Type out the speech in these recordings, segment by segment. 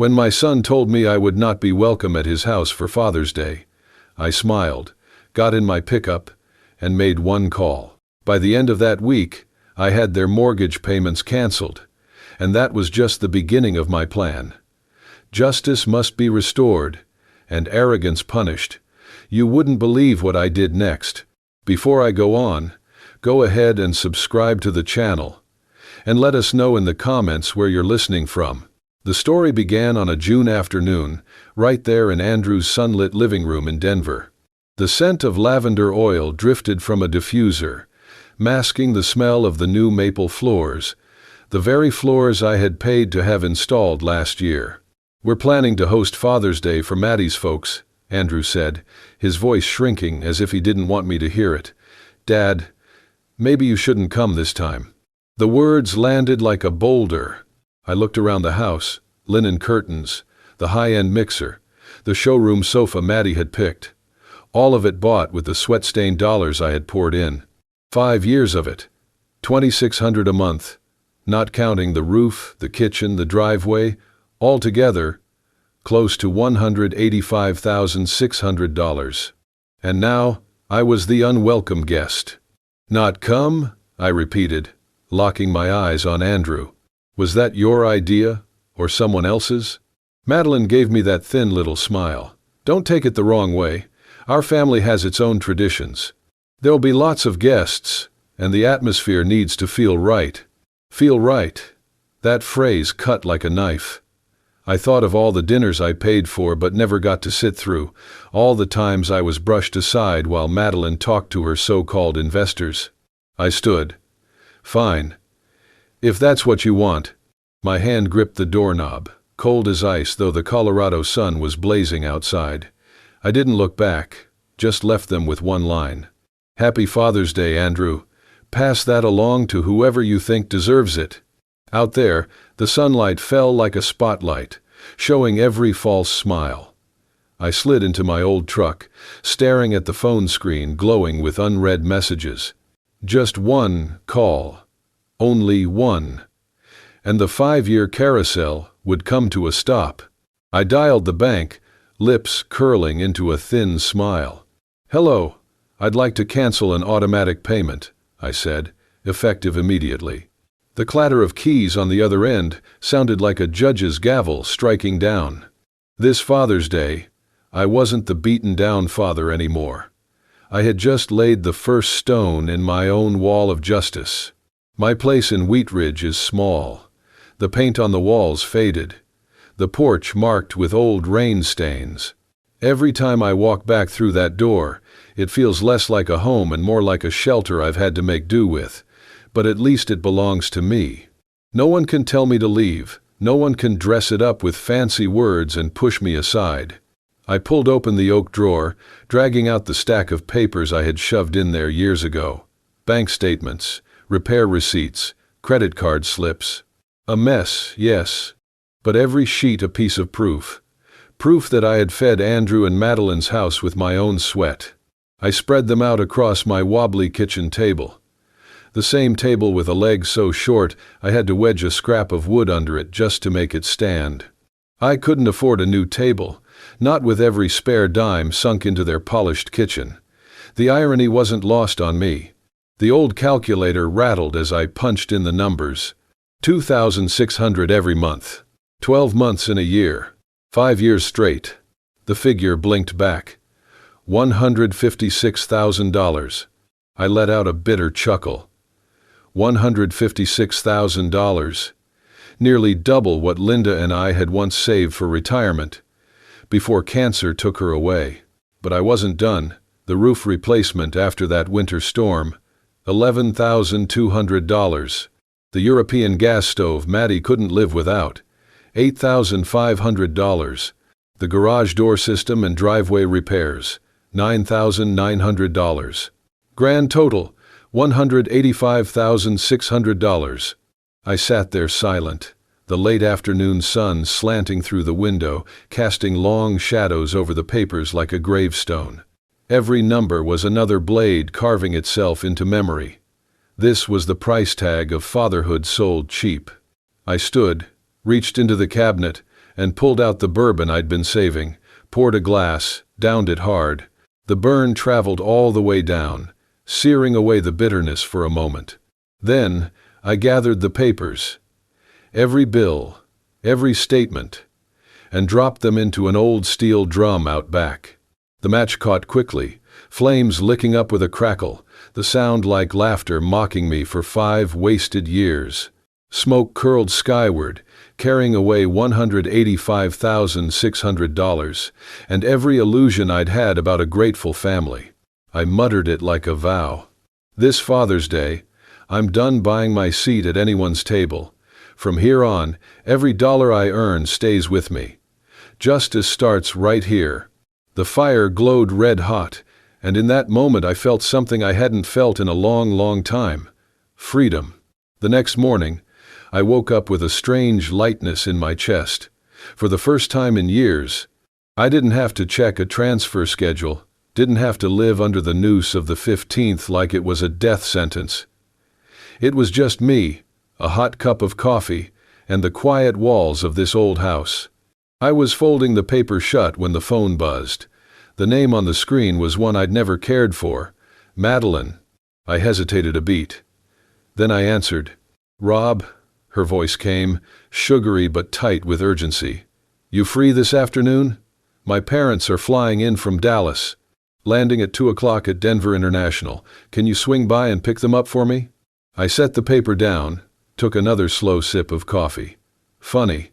When my son told me I would not be welcome at his house for Father's Day, I smiled, got in my pickup, and made one call. By the end of that week, I had their mortgage payments canceled, and that was just the beginning of my plan. Justice must be restored, and arrogance punished. You wouldn't believe what I did next. Before I go on, go ahead and subscribe to the channel, and let us know in the comments where you're listening from. The story began on a June afternoon, right there in Andrew's sunlit living room in Denver. The scent of lavender oil drifted from a diffuser, masking the smell of the new maple floors, the very floors I had paid to have installed last year. "We're planning to host Father's Day for Maddie's folks," Andrew said, his voice shrinking as if he didn't want me to hear it. "Dad, maybe you shouldn't come this time." The words landed like a boulder. I looked around the house, linen curtains, the high-end mixer, the showroom sofa Maddie had picked. All of it bought with the sweat-stained dollars I had poured in. 5 years of it. $2,600 a month. Not counting the roof, the kitchen, the driveway, altogether, close to $185,600. And now, I was the unwelcome guest. "Not come?" I repeated, locking my eyes on Andrew. "Was that your idea, or someone else's?" Madeline gave me that thin little smile. "Don't take it the wrong way. Our family has its own traditions. There'll be lots of guests, and the atmosphere needs to feel right." Feel right. That phrase cut like a knife. I thought of all the dinners I paid for but never got to sit through, all the times I was brushed aside while Madeline talked to her so-called investors. I stood. "Fine. If that's what you want." My hand gripped the doorknob, cold as ice though the Colorado sun was blazing outside. I didn't look back, just left them with one line. "Happy Father's Day, Andrew. Pass that along to whoever you think deserves it." Out there, the sunlight fell like a spotlight, showing every false smile. I slid into my old truck, staring at the phone screen glowing with unread messages. Just one call. Only one. And the 5-year carousel would come to a stop. I dialed the bank, lips curling into a thin smile. "Hello, I'd like to cancel an automatic payment," I said, effective immediately. The clatter of keys on the other end sounded like a judge's gavel striking down. This Father's Day, I wasn't the beaten-down father anymore. I had just laid the first stone in my own wall of justice. My place in Wheat Ridge is small. The paint on the walls faded. The porch marked with old rain stains. Every time I walk back through that door, it feels less like a home and more like a shelter I've had to make do with. But at least it belongs to me. No one can tell me to leave. No one can dress it up with fancy words and push me aside. I pulled open the oak drawer, dragging out the stack of papers I had shoved in there years ago. Bank statements, repair receipts, credit card slips. A mess, yes, but every sheet a piece of proof. Proof that I had fed Andrew and Madeline's house with my own sweat. I spread them out across my wobbly kitchen table. The same table with a leg so short I had to wedge a scrap of wood under it just to make it stand. I couldn't afford a new table, not with every spare dime sunk into their polished kitchen. The irony wasn't lost on me. The old calculator rattled as I punched in the numbers. $2,600 every month. 12 months in a year. 5 years straight. The figure blinked back. $156,000. I let out a bitter chuckle. $156,000. Nearly double what Linda and I had once saved for retirement, before cancer took her away. But I wasn't done. The roof replacement after that winter storm. $11,200. The European gas stove Maddie couldn't live without. $8,500. The garage door system and driveway repairs. $9,900. Grand total, $185,600. I sat there silent, the late afternoon sun slanting through the window, casting long shadows over the papers like a gravestone. Every number was another blade carving itself into memory. This was the price tag of fatherhood sold cheap. I stood, reached into the cabinet, and pulled out the bourbon I'd been saving, poured a glass, downed it hard. The burn traveled all the way down, searing away the bitterness for a moment. Then I gathered the papers, every bill, every statement, and dropped them into an old steel drum out back. The match caught quickly, flames licking up with a crackle, the sound like laughter mocking me for 5 wasted years. Smoke curled skyward, carrying away $185,600, and every illusion I'd had about a grateful family. I muttered it like a vow. This Father's Day, I'm done buying my seat at anyone's table. From here on, every dollar I earn stays with me. Justice starts right here. The fire glowed red hot, and in that moment I felt something I hadn't felt in a long, long time. Freedom. The next morning, I woke up with a strange lightness in my chest. For the first time in years, I didn't have to check a transfer schedule, didn't have to live under the noose of the 15th like it was a death sentence. It was just me, a hot cup of coffee, and the quiet walls of this old house. I was folding the paper shut when the phone buzzed. The name on the screen was one I'd never cared for, Madeline. I hesitated a beat. Then I answered. "Rob," her voice came, sugary but tight with urgency. "You free this afternoon? My parents are flying in from Dallas, landing at 2 o'clock at Denver International. Can you swing by and pick them up for me?" I set the paper down, took another slow sip of coffee. "Funny.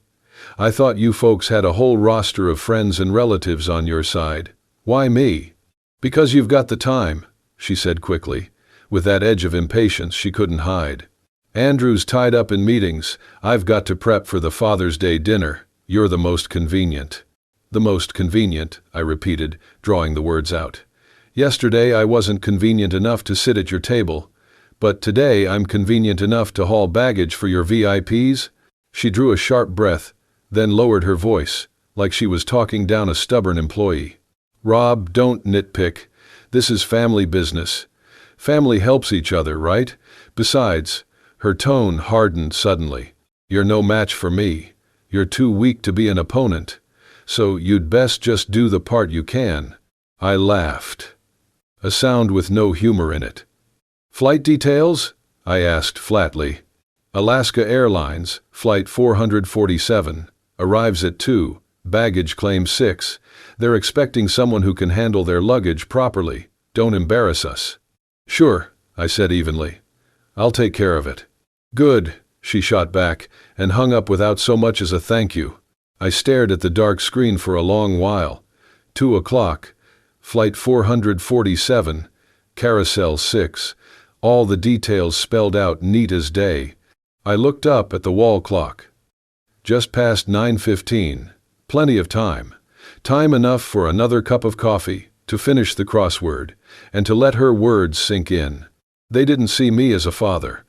I thought you folks had a whole roster of friends and relatives on your side. Why me?" "Because you've got the time," she said quickly, with that edge of impatience she couldn't hide. "Andrew's tied up in meetings. I've got to prep for the Father's Day dinner. You're the most convenient." "The most convenient," I repeated, drawing the words out. "Yesterday I wasn't convenient enough to sit at your table, but today I'm convenient enough to haul baggage for your VIPs?" She drew a sharp breath, then lowered her voice, like she was talking down a stubborn employee. "Rob, don't nitpick. This is family business. Family helps each other, right? Besides," her tone hardened suddenly, "you're no match for me. You're too weak to be an opponent. So you'd best just do the part you can." I laughed, a sound with no humor in it. "Flight details?" I asked flatly. "Alaska Airlines, Flight 447, arrives at 2, baggage claim 6. They're expecting someone who can handle their luggage properly. Don't embarrass us." "Sure," I said evenly. "I'll take care of it." "Good," she shot back, and hung up without so much as a thank you. I stared at the dark screen for a long while. 2 o'clock, Flight 447, Carousel 6, all the details spelled out neat as day. I looked up at the wall clock. Just past 9:15. Plenty of time. Time enough for another cup of coffee, to finish the crossword, and to let her words sink in. They didn't see me as a father.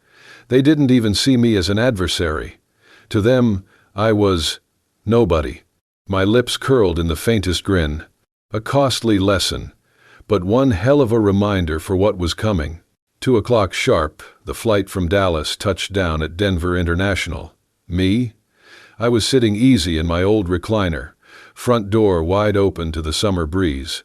They didn't even see me as an adversary. To them, I was nobody. My lips curled in the faintest grin. A costly lesson, but one hell of a reminder for what was coming. 2 o'clock sharp, the flight from Dallas touched down at Denver International. Me? I was sitting easy in my old recliner, front door wide open to the summer breeze.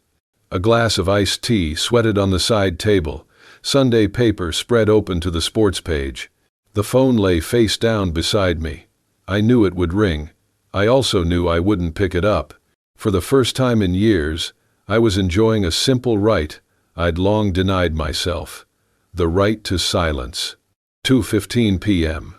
A glass of iced tea sweated on the side table, Sunday paper spread open to the sports page. The phone lay face down beside me. I knew it would ring. I also knew I wouldn't pick it up. For the first time in years, I was enjoying a simple right I'd long denied myself. The right to silence. 2:15 p.m.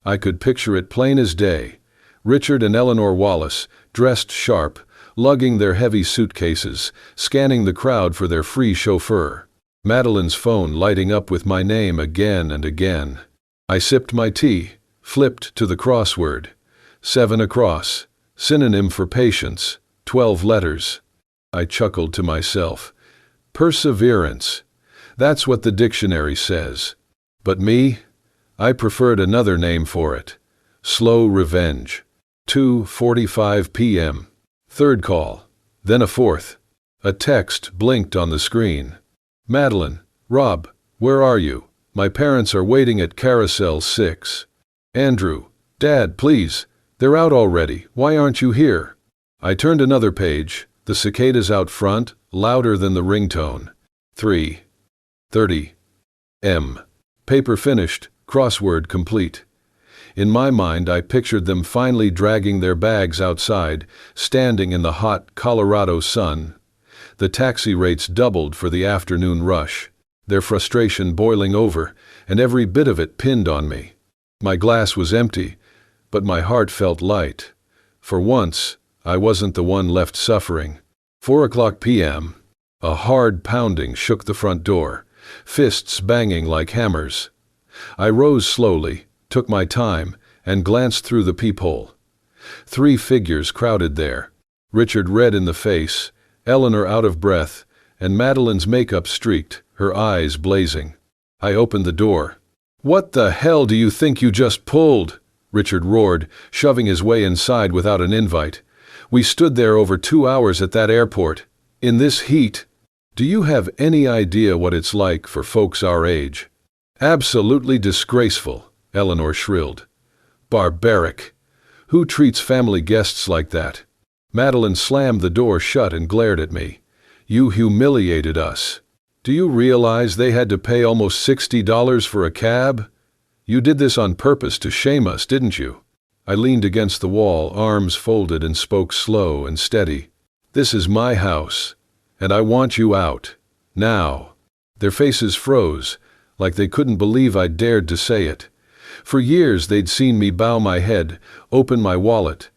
I could picture it plain as day. Richard and Eleanor Wallace, dressed sharp, lugging their heavy suitcases, scanning the crowd for their free chauffeur. Madeline's phone lighting up with my name again and again. I sipped my tea, flipped to the crossword. 7 across. Synonym for patience. 12 letters. I chuckled to myself. Perseverance. That's what the dictionary says. But me? I preferred another name for it. Slow revenge. 2:45 p.m. Third call. Then a fourth. A text blinked on the screen. Madeline, Rob, where are you? My parents are waiting at Carousel 6. Andrew, Dad, please, They're out already. Why aren't you here? I turned another page, the cicadas out front, louder than the ringtone. 3:30 M. Paper finished, crossword complete. In my mind, I pictured them finally dragging their bags outside, standing in the hot Colorado sun. The taxi rates doubled for the afternoon rush, their frustration boiling over, and every bit of it pinned on me. My glass was empty, but my heart felt light. For once, I wasn't the one left suffering. 4:00 p.m. A hard pounding shook the front door, fists banging like hammers. I rose slowly, took my time, and glanced through the peephole. 3 figures crowded there. Richard red in the face, Eleanor out of breath, and Madeline's makeup streaked, her eyes blazing. I opened the door. "What the hell do you think you just pulled?" Richard roared, shoving his way inside without an invite. "We stood there over 2 hours at that airport. In this heat. Do you have any idea what it's like for folks our age?" "Absolutely disgraceful," Eleanor shrilled. "Barbaric. Who treats family guests like that?" Madeline slammed the door shut and glared at me. "You humiliated us. Do you realize they had to pay almost $60 for a cab? You did this on purpose to shame us, didn't you?" I leaned against the wall, arms folded, and spoke slow and steady. "This is my house, and I want you out. Now." Their faces froze, like they couldn't believe I'd dared to say it. For years they'd seen me bow my head, open my wallet.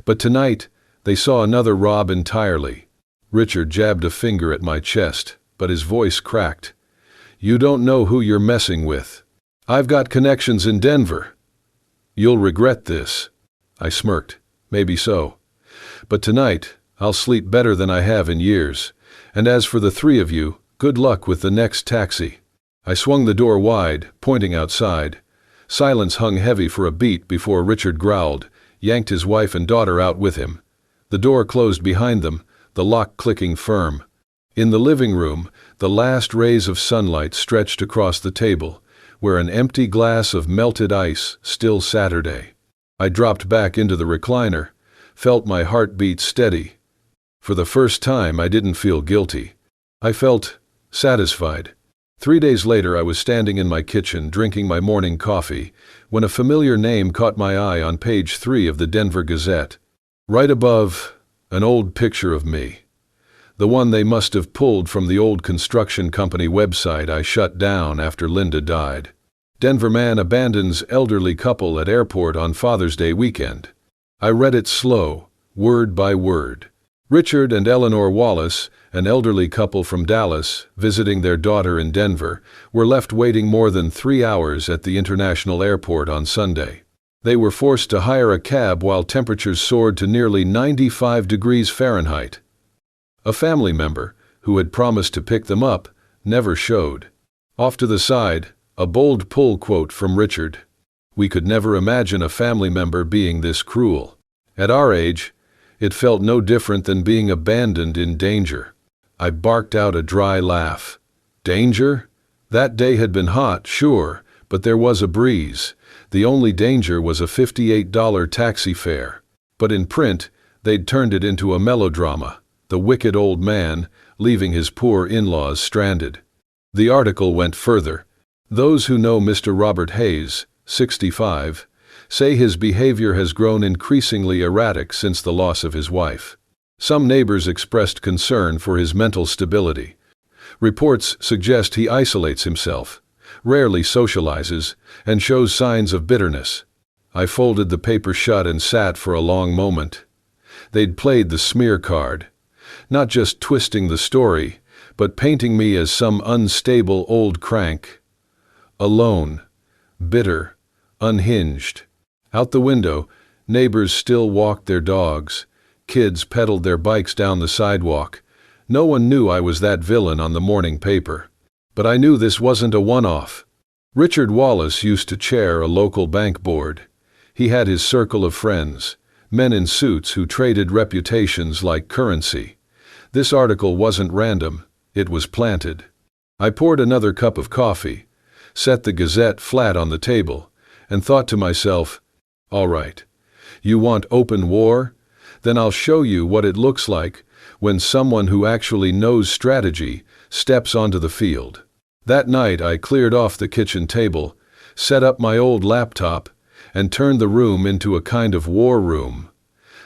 But tonight, they saw another Rob entirely. Richard jabbed a finger at my chest, but his voice cracked. "You don't know who you're messing with. I've got connections in Denver. You'll regret this." I smirked. "Maybe so. But tonight, I'll sleep better than I have in years. And as for the 3 of you, good luck with the next taxi." I swung the door wide, pointing outside. Silence hung heavy for a beat before Richard growled, yanked his wife and daughter out with him. The door closed behind them, the lock clicking firm. In the living room, the last rays of sunlight stretched across the table, where an empty glass of melted ice, still Saturday. I dropped back into the recliner, felt my heart beat steady. For the first time, I didn't feel guilty. I felt satisfied. 3 days later, I was standing in my kitchen drinking my morning coffee when a familiar name caught my eye on page 3 of the Denver Gazette. Right above, an old picture of me. The one they must have pulled from the old construction company website I shut down after Linda died. "Denver man abandons elderly couple at airport on Father's Day weekend." I read it slow, word by word. Richard and Eleanor Wallace, an elderly couple from Dallas, visiting their daughter in Denver, were left waiting more than 3 hours at the international airport on Sunday. They were forced to hire a cab while temperatures soared to nearly 95 degrees Fahrenheit. A family member, who had promised to pick them up, never showed. Off to the side, a bold pull quote from Richard. "We could never imagine a family member being this cruel. At our age, it felt no different than being abandoned in danger." I barked out a dry laugh. Danger? That day had been hot, sure, but there was a breeze. The only danger was a $58 taxi fare. But in print, they'd turned it into a melodrama. The wicked old man, leaving his poor in-laws stranded. The article went further. "Those who know Mr. Robert Hayes, 65, say his behavior has grown increasingly erratic since the loss of his wife. Some neighbors expressed concern for his mental stability. Reports suggest he isolates himself, rarely socializes, and shows signs of bitterness." I folded the paper shut and sat for a long moment. They'd played the smear card, not just twisting the story, but painting me as some unstable old crank. Alone, bitter, unhinged. Out the window, neighbors still walked their dogs. Kids pedaled their bikes down the sidewalk. No one knew I was that villain on the morning paper. But I knew this wasn't a one-off. Richard Wallace used to chair a local bank board. He had his circle of friends, men in suits who traded reputations like currency. This article wasn't random, it was planted. I poured another cup of coffee, set the Gazette flat on the table, and thought to myself, all right, You want open war? Then I'll show you what it looks like when someone who actually knows strategy steps onto the field. That night I cleared off the kitchen table, set up my old laptop, and turned the room into a kind of war room.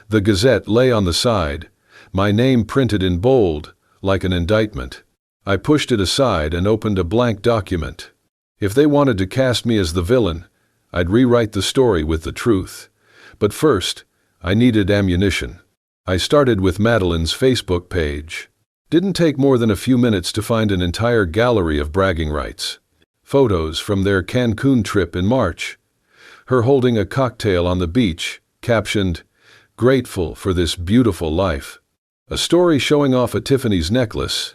The Gazette lay on the side, my name printed in bold, like an indictment. I pushed it aside and opened a blank document. If they wanted to cast me as the villain, I'd rewrite the story with the truth. But first, I needed ammunition. I started with Madeline's Facebook page. Didn't take more than a few minutes to find an entire gallery of bragging rights. Photos from their Cancun trip in March. Her holding a cocktail on the beach, captioned, "Grateful for this beautiful life." A story showing off a Tiffany's necklace.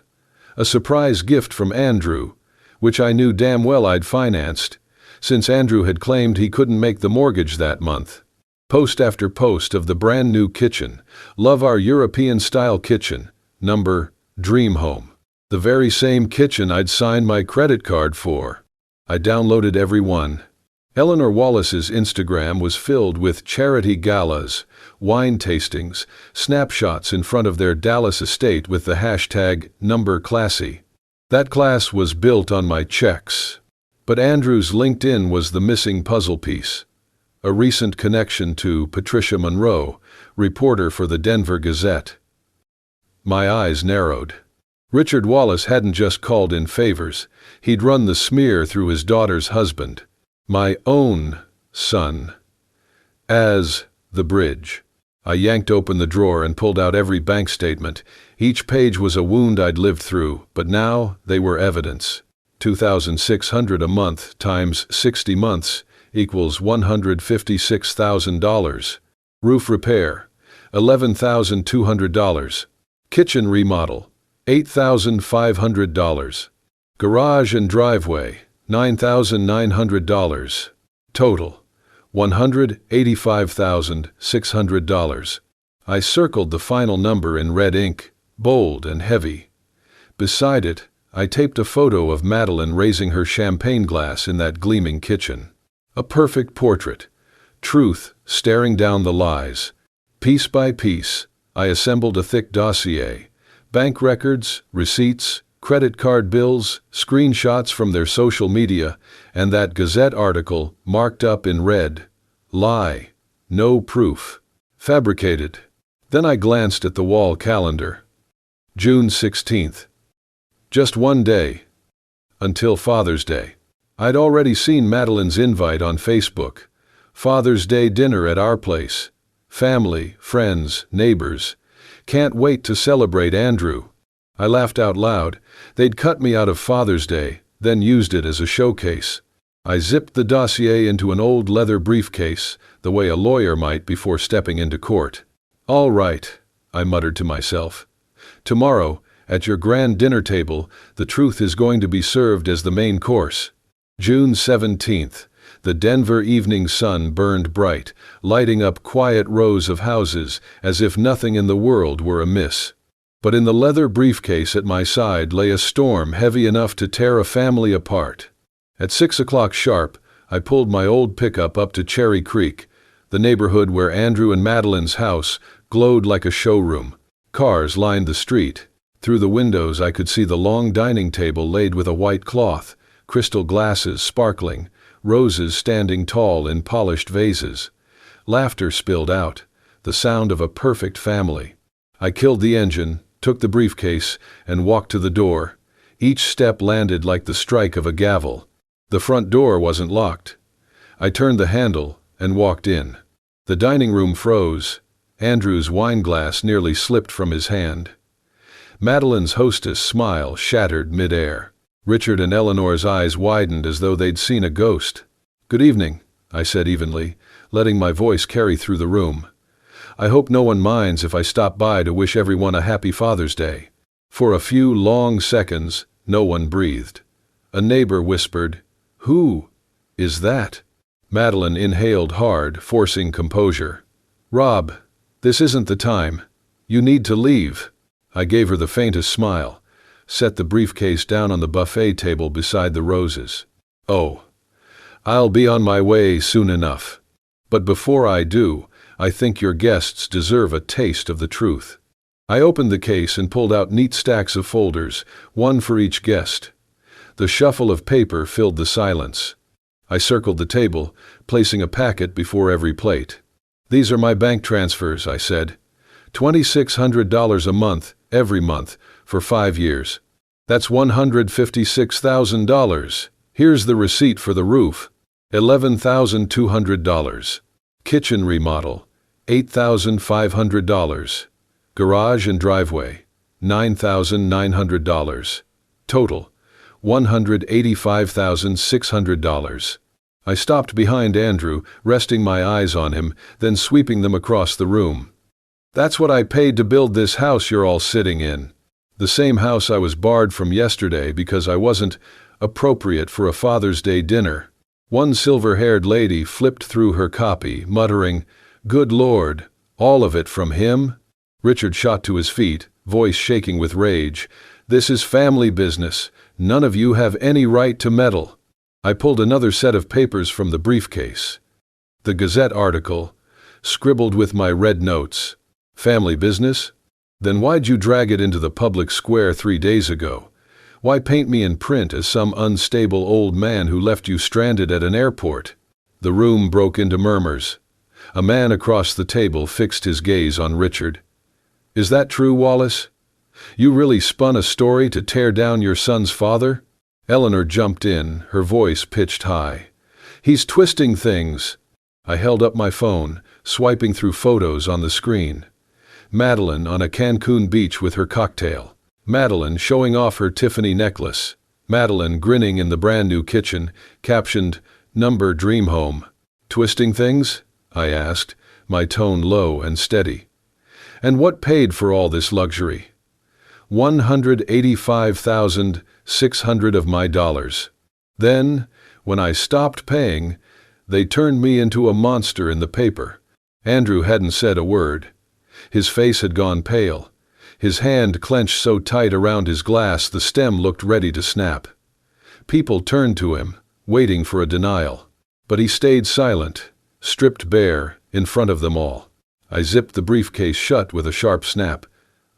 A surprise gift from Andrew, which I knew damn well I'd financed, since Andrew had claimed he couldn't make the mortgage that month. Post after post of the brand new kitchen. Love our European-style kitchen. Number, Dream Home. The very same kitchen I'd signed my credit card for. I downloaded every one. Eleanor Wallace's Instagram was filled with charity galas, wine tastings, snapshots in front of their Dallas estate with the hashtag #classy. That class was built on my checks. But Andrew's LinkedIn was the missing puzzle piece. A recent connection to Patricia Monroe, reporter for the Denver Gazette. My eyes narrowed. Richard Wallace hadn't just called in favors, he'd run the smear through his daughter's husband, my own son, as the bridge. I yanked open the drawer and pulled out every bank statement. Each page was a wound I'd lived through, but now they were evidence. $2,600 a month times 60 months equals $156,000. Roof repair, $11,200. Kitchen remodel, $8,500. Garage and driveway, $9,900. Total, $185,600. I circled the final number in red ink, bold and heavy. Beside it, I taped a photo of Madeline raising her champagne glass in that gleaming kitchen. A perfect portrait. Truth staring down the lies. Piece by piece, I assembled a thick dossier. Bank records, receipts, credit card bills, screenshots from their social media, and that Gazette article marked up in red. Lie. No proof. Fabricated. Then I glanced at the wall calendar. June 16th. Just one day. Until Father's Day. I'd already seen Madeline's invite on Facebook. Father's Day dinner at our place. Family, friends, neighbors. Can't wait to celebrate Andrew. I laughed out loud. They'd cut me out of Father's Day, then used it as a showcase. I zipped the dossier into an old leather briefcase, the way a lawyer might before stepping into court. "All right," I muttered to myself. "Tomorrow, at your grand dinner table, the truth is going to be served as the main course." June 17th. The Denver evening sun burned bright, lighting up quiet rows of houses as if nothing in the world were amiss. But in the leather briefcase at my side lay a storm heavy enough to tear a family apart. At 6 o'clock sharp, I pulled my old pickup up to Cherry Creek, the neighborhood where Andrew and Madeline's house glowed like a showroom. Cars lined the street. Through the windows I could see the long dining table laid with a white cloth, crystal glasses sparkling, roses standing tall in polished vases. Laughter spilled out, the sound of a perfect family. I killed the engine, took the briefcase, and walked to the door. Each step landed like the strike of a gavel. The front door wasn't locked. I turned the handle and walked in. The dining room froze. Andrew's wine glass nearly slipped from his hand. Madeline's hostess' smile shattered mid-air. Richard and Eleanor's eyes widened as though they'd seen a ghost. "Good evening," I said evenly, letting my voice carry through the room. "I hope no one minds if I stop by to wish everyone a happy Father's Day." For a few long seconds, no one breathed. A neighbor whispered, "Who is that?" Madeline inhaled hard, forcing composure. "Rob, this isn't the time. You need to leave." I gave her the faintest smile, set the briefcase down on the buffet table beside the roses. "Oh, I'll be on my way soon enough. But before I do, I think your guests deserve a taste of the truth." I opened the case and pulled out neat stacks of folders, one for each guest. The shuffle of paper filled the silence. I circled the table, placing a packet before every plate. "These are my bank transfers," I said. $2,600 a month, every month, for 5 years. That's $156,000. Here's the receipt for the roof. $11,200. Kitchen remodel. $8,500. Garage and driveway. $9,900. Total. $185,600. I stopped behind Andrew, resting my eyes on him, then sweeping them across the room. "That's what I paid to build this house you're all sitting in. The same house I was barred from yesterday because I wasn't appropriate for a Father's Day dinner." One silver-haired lady flipped through her copy, muttering, "Good Lord, all of it from him?" Richard shot to his feet, voice shaking with rage. "This is family business. None of you have any right to meddle." I pulled another set of papers from the briefcase. The Gazette article, scribbled with my red notes. "Family business? Then why'd you drag it into the public square 3 days ago? Why paint me in print as some unstable old man who left you stranded at an airport?" The room broke into murmurs. A man across the table fixed his gaze on Richard. "Is that true, Wallace? You really spun a story to tear down your son's father?" Eleanor jumped in, her voice pitched high. "He's twisting things." I held up my phone, swiping through photos on the screen. Madeline on a Cancun beach with her cocktail. Madeline showing off her Tiffany necklace. Madeline grinning in the brand new kitchen, captioned, "Number Dream Home." "Twisting things?" I asked, my tone low and steady. "And what paid for all this luxury?" $185,600 of my dollars. Then, when I stopped paying, they turned me into a monster in the paper. Andrew hadn't said a word. His face had gone pale. His hand clenched so tight around his glass the stem looked ready to snap. People turned to him, waiting for a denial. But he stayed silent, stripped bare, in front of them all. I zipped the briefcase shut with a sharp snap.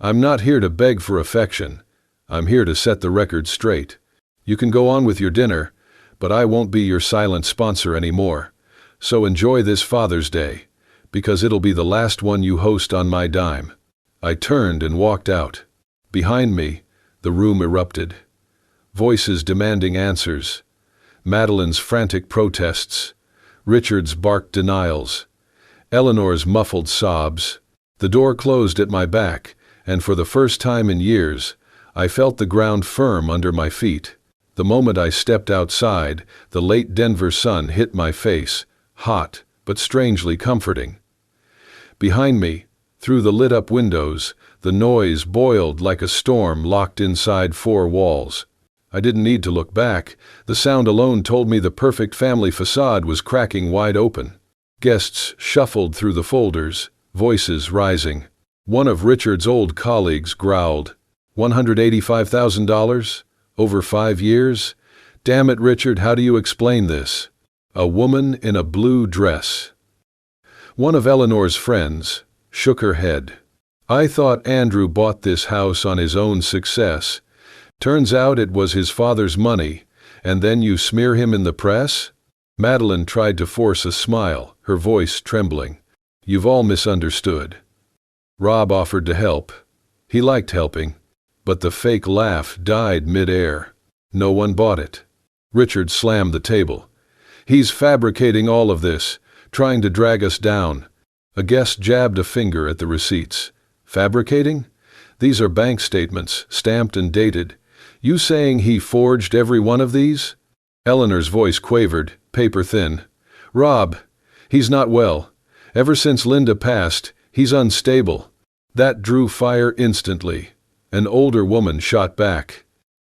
"I'm not here to beg for affection. I'm here to set the record straight. You can go on with your dinner, but I won't be your silent sponsor anymore. So enjoy this Father's Day, because it'll be the last one you host on my dime." I turned and walked out. Behind me, the room erupted. Voices demanding answers. Madeline's frantic protests. Richard's barked denials. Eleanor's muffled sobs. The door closed at my back, and for the first time in years, I felt the ground firm under my feet. The moment I stepped outside, the late Denver sun hit my face, hot but strangely comforting. Behind me, through the lit-up windows, the noise boiled like a storm locked inside 4 walls. I didn't need to look back. The sound alone told me the perfect family facade was cracking wide open. Guests shuffled through the folders, voices rising. One of Richard's old colleagues growled, $185,000? Over 5 years? Damn it, Richard, how do you explain this? A woman in a blue dress. One of Eleanor's friends shook her head. "I thought Andrew bought this house on his own success. Turns out it was his father's money, and then you smear him in the press?" Madeline tried to force a smile, her voice trembling. "You've all misunderstood." Rob offered to help. He liked helping, but the fake laugh died mid-air. No one bought it. Richard slammed the table. "He's fabricating all of this, trying to drag us down." A guest jabbed a finger at the receipts. "Fabricating? These are bank statements, stamped and dated. You saying he forged every one of these?" Eleanor's voice quavered, paper thin. "Rob, he's not well. Ever since Linda passed, he's unstable." That drew fire instantly. An older woman shot back.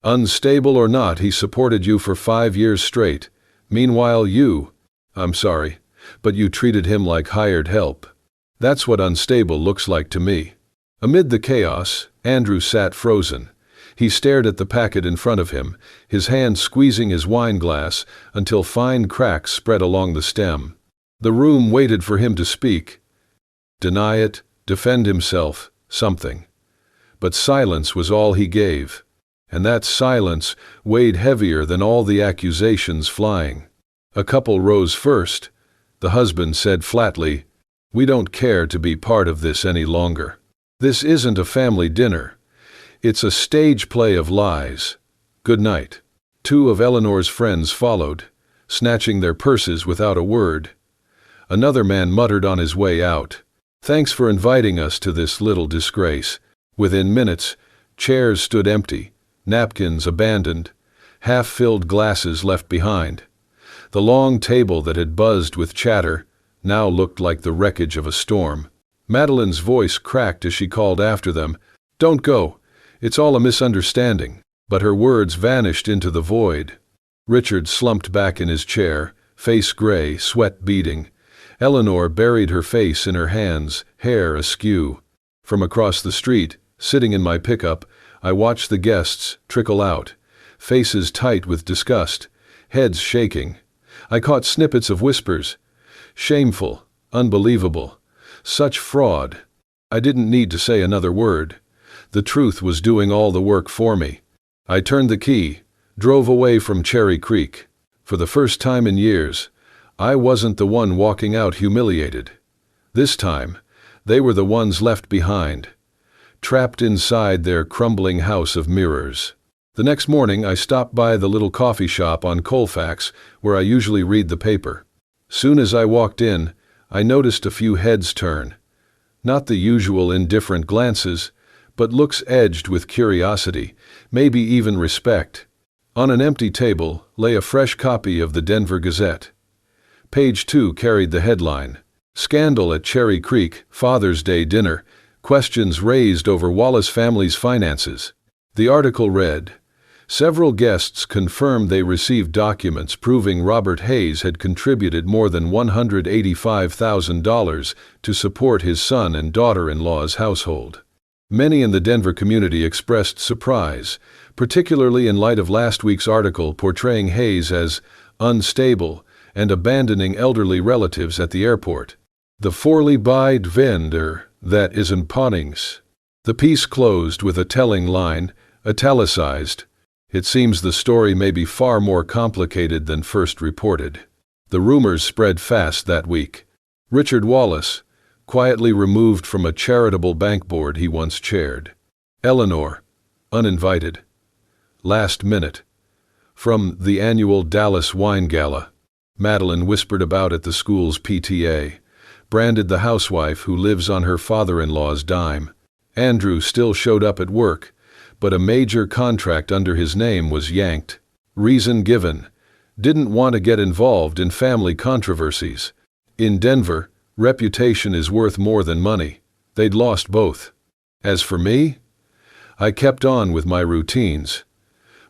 "Unstable or not, he supported you for 5 years straight. Meanwhile I'm sorry, but you treated him like hired help. That's what unstable looks like to me." Amid the chaos, Andrew sat frozen. He stared at the packet in front of him, his hand squeezing his wine glass until fine cracks spread along the stem. The room waited for him to speak. deny it, defend himself, something. But silence was all he gave, and that silence weighed heavier than all the accusations flying. A couple rose first. The husband said flatly, "We don't care to be part of this any longer. This isn't a family dinner. It's a stage play of lies. Good night." Two of Eleanor's friends followed, snatching their purses without a word. Another man muttered on his way out, "Thanks for inviting us to this little disgrace." Within minutes, chairs stood empty, napkins abandoned, half-filled glasses left behind. The long table that had buzzed with chatter now looked like the wreckage of a storm. Madeline's voice cracked as she called after them, "Don't go. It's all a misunderstanding." But her words vanished into the void. Richard slumped back in his chair, face gray, sweat beading. Eleanor buried her face in her hands, hair askew. From across the street, sitting in my pickup, I watched the guests trickle out, faces tight with disgust, heads shaking. I caught snippets of whispers. Shameful, unbelievable, such fraud. I didn't need to say another word. The truth was doing all the work for me. I turned the key, drove away from Cherry Creek. For the first time in years, I wasn't the one walking out humiliated. This time, they were the ones left behind, trapped inside their crumbling house of mirrors. The next morning, I stopped by the little coffee shop on Colfax, where I usually read the paper. Soon as I walked in, I noticed a few heads turn. Not the usual indifferent glances, but looks edged with curiosity, maybe even respect. On an empty table lay a fresh copy of the Denver Gazette. Page 2 carried the headline, "Scandal at Cherry Creek, Father's Day Dinner, Questions Raised Over Wallace Family's Finances." The article read, "Several guests confirmed they received documents proving Robert Hayes had contributed more than $185,000 to support his son and daughter-in-law's household." Many in the Denver community expressed surprise, particularly in light of last week's article portraying Hayes as unstable and abandoning elderly relatives at the airport. "The forlibide vendor that isn't Ponnings." The piece closed with a telling line, italicized, "It seems the story may be far more complicated than first reported." The rumors spread fast that week. Richard Wallace, quietly removed from a charitable bank board he once chaired. Eleanor, uninvited. Last minute. From the annual Dallas Wine Gala. Madeline whispered about at the school's PTA. Branded the housewife who lives on her father-in-law's dime. Andrew still showed up at work, but a major contract under his name was yanked. Reason given: didn't want to get involved in family controversies. In Denver, reputation is worth more than money. They'd lost both. As for me, I kept on with my routines.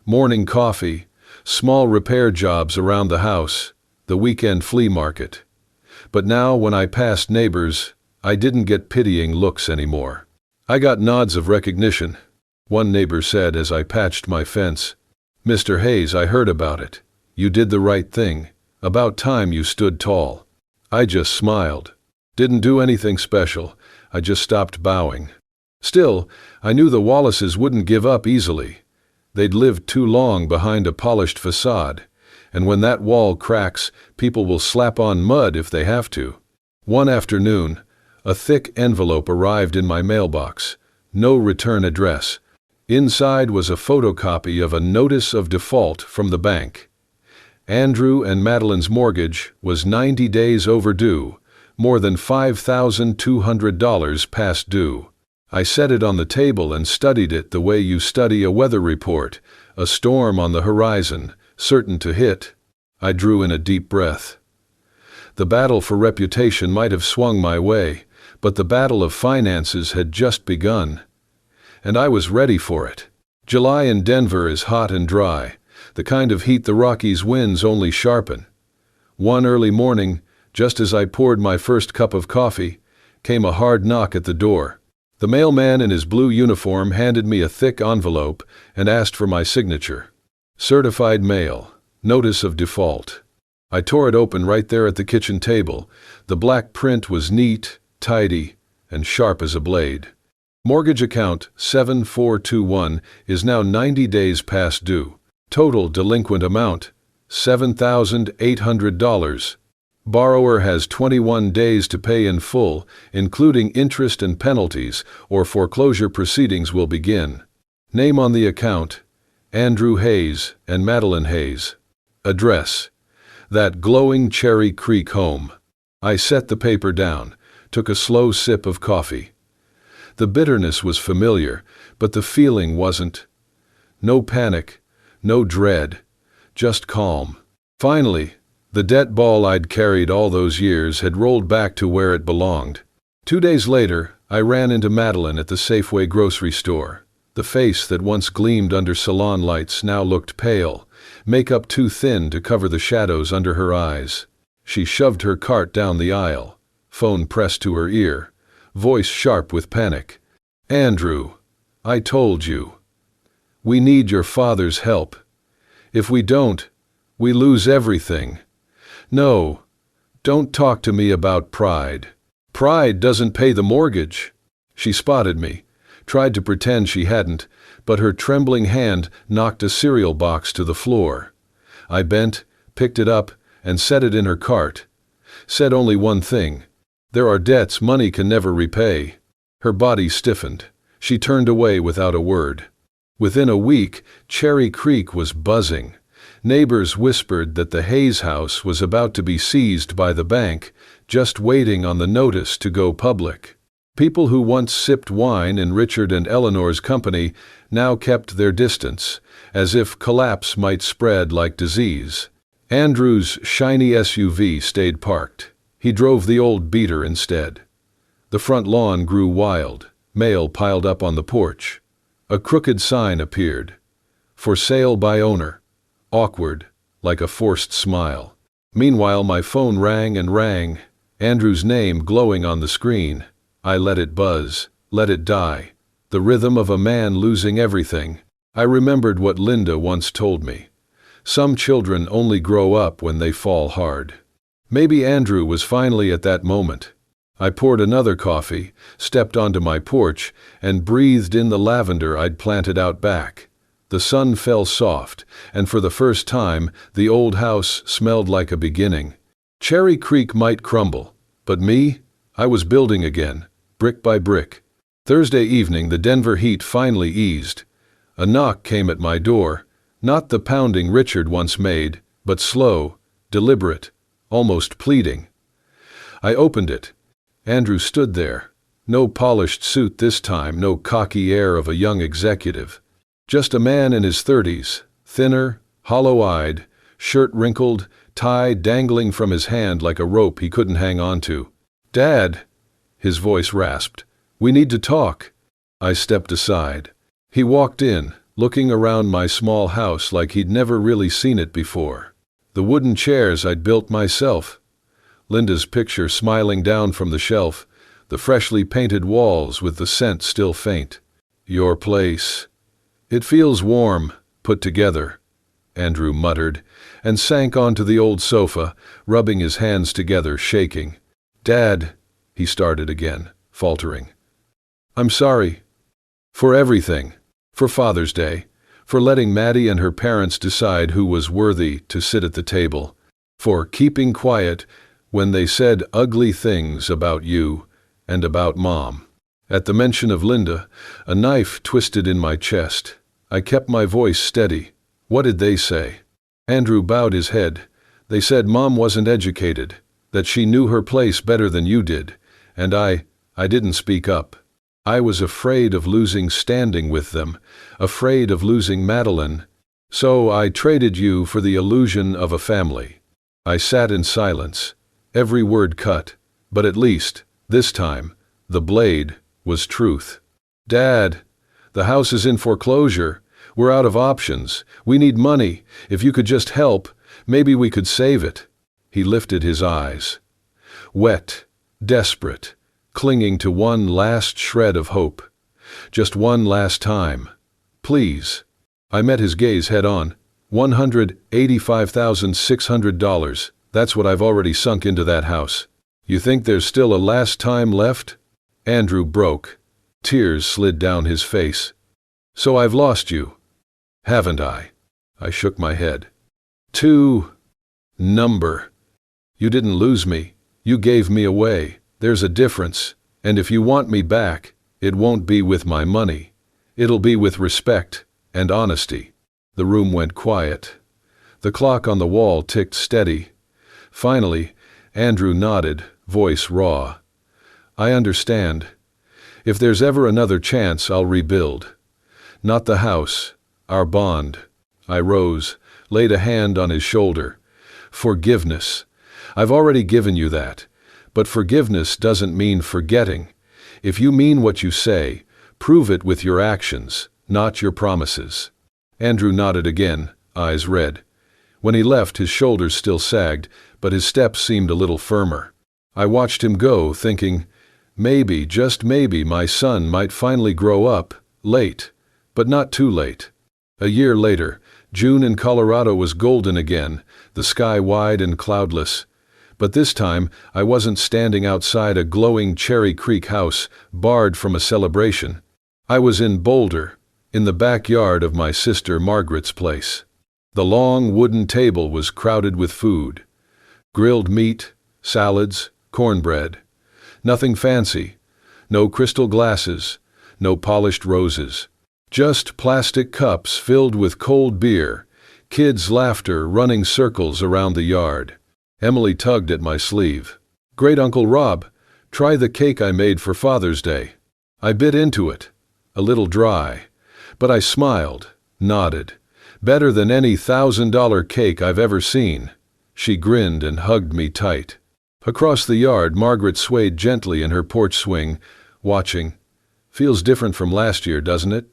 Morning coffee, small repair jobs around the house, the weekend flea market. But now when I passed neighbors, I didn't get pitying looks anymore. I got nods of recognition. One neighbor said as I patched my fence, "Mr. Hayes, I heard about it. You did the right thing. About time you stood tall." I just smiled. Didn't do anything special. I just stopped bowing. Still, I knew the Wallaces wouldn't give up easily. They'd lived too long behind a polished facade, and when that wall cracks, people will slap on mud if they have to. One afternoon, a thick envelope arrived in my mailbox. No return address. Inside was a photocopy of a notice of default from the bank. Andrew and Madeline's mortgage was 90 days overdue, more than $5,200 past due. I set it on the table and studied it the way you study a weather report, a storm on the horizon, certain to hit. I drew in a deep breath. The battle for reputation might have swung my way, but the battle of finances had just begun. And I was ready for it. July in Denver is hot and dry, the kind of heat the Rockies winds only sharpen. One early morning, just as I poured my first cup of coffee, came a hard knock at the door. The mailman in his blue uniform handed me a thick envelope and asked for my signature. Certified mail, notice of default. I tore it open right there at the kitchen table. The black print was neat, tidy, and sharp as a blade. Mortgage account 7421 is now 90 days past due. Total delinquent amount $7,800. Borrower has 21 days to pay in full, including interest and penalties, or foreclosure proceedings will begin. Name on the account: Andrew Hayes and Madeline Hayes. Address: that glowing Cherry Creek home. I set the paper down, took a slow sip of coffee. The bitterness was familiar, but the feeling wasn't. No panic, no dread, just calm. Finally, the debt ball I'd carried all those years had rolled back to where it belonged. 2 days later, I ran into Madeline at the Safeway grocery store. The face that once gleamed under salon lights now looked pale, makeup too thin to cover the shadows under her eyes. She shoved her cart down the aisle, phone pressed to her ear, voice sharp with panic. "Andrew, I told you. We need your father's help. If we don't, we lose everything. No, don't talk to me about pride. Pride doesn't pay the mortgage." She spotted me, tried to pretend she hadn't, but her trembling hand knocked a cereal box to the floor. I bent, picked it up, and set it in her cart. Said only one thing: "There are debts money can never repay." Her body stiffened. She turned away without a word. Within a week, Cherry Creek was buzzing. Neighbors whispered that the Hayes house was about to be seized by the bank, just waiting on the notice to go public. People who once sipped wine in Richard and Eleanor's company now kept their distance, as if collapse might spread like disease. Andrew's shiny SUV stayed parked. He drove the old beater instead. The front lawn grew wild, mail piled up on the porch. A crooked sign appeared: "For sale by owner." Awkward, like a forced smile. Meanwhile, my phone rang and rang, Andrew's name glowing on the screen. I let it buzz, let it die. The rhythm of a man losing everything. I remembered what Linda once told me. Some children only grow up when they fall hard. Maybe Andrew was finally at that moment. I poured another coffee, stepped onto my porch, and breathed in the lavender I'd planted out back. The sun fell soft, and for the first time, the old house smelled like a beginning. Cherry Creek might crumble, but me? I was building again, brick by brick. Thursday evening, the Denver heat finally eased. A knock came at my door, not the pounding Richard once made, but slow, deliberate, almost pleading. I opened it. Andrew stood there. No polished suit this time, no cocky air of a young executive. Just a man in his 30s, thinner, hollow-eyed, shirt wrinkled, tie dangling from his hand like a rope he couldn't hang on to. "Dad," his voice rasped, "we need to talk." I stepped aside. He walked in, looking around my small house like he'd never really seen it before. The wooden chairs I'd built myself. Linda's picture smiling down from the shelf, the freshly painted walls with the scent still faint. "Your place. It feels warm, put together," Andrew muttered, and sank onto the old sofa, rubbing his hands together, shaking. "Dad," he started again, faltering. "I'm sorry. For everything. For Father's Day. For letting Maddie and her parents decide who was worthy to sit at the table. For keeping quiet when they said ugly things about you and about Mom." At the mention of Linda, a knife twisted in my chest. I kept my voice steady. "What did they say?" Andrew bowed his head. "They said Mom wasn't educated, that she knew her place better than you did, and I didn't speak up. I was afraid of losing standing with them, afraid of losing Madeline. So I traded you for the illusion of a family." I sat in silence, every word cut, but at least, this time, the blade was truth. "Dad, the house is in foreclosure. We're out of options. We need money. If you could just help, maybe we could save it." He lifted his eyes. Wet, desperate, clinging to one last shred of hope. Just one last time. "Please." I met his gaze head on. $185,600. That's what I've already sunk into that house. You think there's still a last time left? Andrew broke. Tears slid down his face. So I've lost you, haven't I? I shook my head. Number. You didn't lose me. You gave me away. There's a difference. And if you want me back, it won't be with my money. It'll be with respect and honesty. The room went quiet. The clock on the wall ticked steady. Finally, Andrew nodded, voice raw. I understand. If there's ever another chance, I'll rebuild. Not the house, our bond. I rose, laid a hand on his shoulder. Forgiveness. I've already given you that. But forgiveness doesn't mean forgetting. If you mean what you say, prove it with your actions, not your promises. Andrew nodded again, eyes red. When he left, his shoulders still sagged, but his steps seemed a little firmer. I watched him go, thinking, maybe, just maybe, my son might finally grow up, late, but not too late. A year later, June in Colorado was golden again, the sky wide and cloudless. But this time, I wasn't standing outside a glowing Cherry Creek house, barred from a celebration. I was in Boulder, in the backyard of my sister Margaret's place. The long wooden table was crowded with food. Grilled meat, salads, cornbread. Nothing fancy. No crystal glasses, no polished roses. Just plastic cups filled with cold beer, kids' laughter running circles around the yard. Emily tugged at my sleeve. Great Uncle Rob, try the cake I made for Father's Day. I bit into it, a little dry, but I smiled, nodded. Better than any $1,000 cake I've ever seen. She grinned and hugged me tight. Across the yard, Margaret swayed gently in her porch swing, watching. Feels different from last year, doesn't it?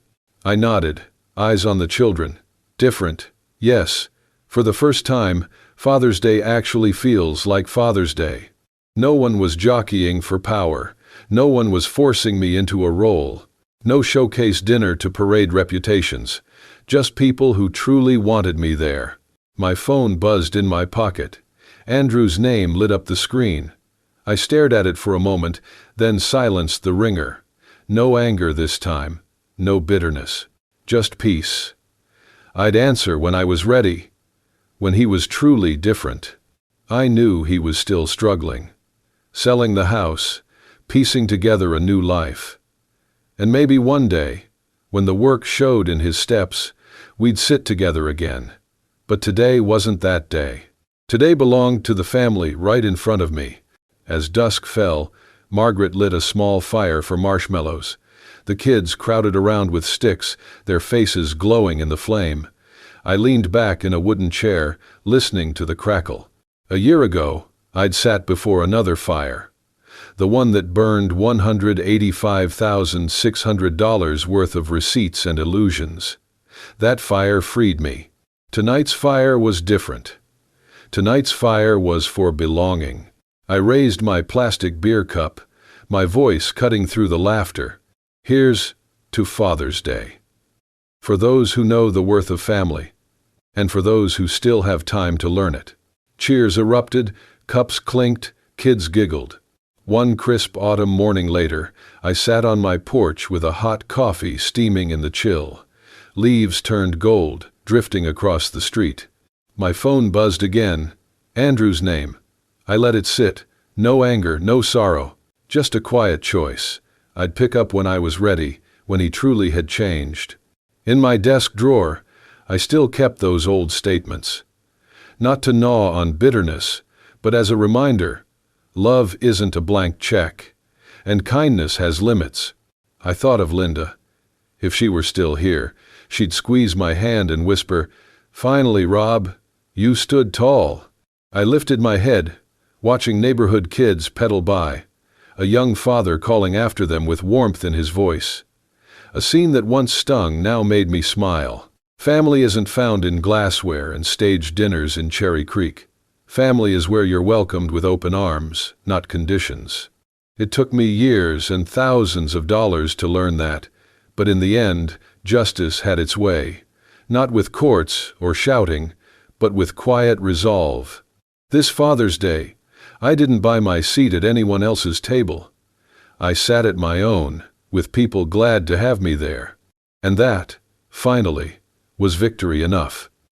I nodded, eyes on the children. Different, yes. For the first time, Father's Day actually feels like Father's Day. No one was jockeying for power. No one was forcing me into a role. No showcase dinner to parade reputations. Just people who truly wanted me there. My phone buzzed in my pocket. Andrew's name lit up the screen. I stared at it for a moment, then silenced the ringer. No anger this time. No bitterness. Just peace. I'd answer when I was ready. When he was truly different. I knew he was still struggling. Selling the house, piecing together a new life. And maybe one day, when the work showed in his steps, we'd sit together again. But today wasn't that day. Today belonged to the family right in front of me. As dusk fell, Margaret lit a small fire for marshmallows. The kids crowded around with sticks, their faces glowing in the flame. I leaned back in a wooden chair, listening to the crackle. A year ago, I'd sat before another fire. The one that burned $185,600 worth of receipts and illusions. That fire freed me. Tonight's fire was different. Tonight's fire was for belonging. I raised my plastic beer cup, my voice cutting through the laughter. Here's to Father's Day. For those who know the worth of family, and for those who still have time to learn it. Cheers erupted, cups clinked, kids giggled. One crisp autumn morning later, I sat on my porch with a hot coffee steaming in the chill. Leaves turned gold, drifting across the street. My phone buzzed again. Andrew's name. I let it sit. No anger, no sorrow. Just a quiet choice. I'd pick up when I was ready, when he truly had changed. In my desk drawer, I still kept those old statements. Not to gnaw on bitterness, but as a reminder, love isn't a blank check, and kindness has limits. I thought of Linda. If she were still here, she'd squeeze my hand and whisper, "Finally, Rob, you stood tall." I lifted my head, watching neighborhood kids pedal by, a young father calling after them with warmth in his voice. A scene that once stung now made me smile. Family isn't found in glassware and staged dinners in Cherry Creek. Family is where you're welcomed with open arms, not conditions. It took me years and thousands of dollars to learn that, but in the end, justice had its way. Not with courts or shouting, but with quiet resolve. This Father's Day, I didn't buy my seat at anyone else's table. I sat at my own, with people glad to have me there. And that, finally, was victory enough.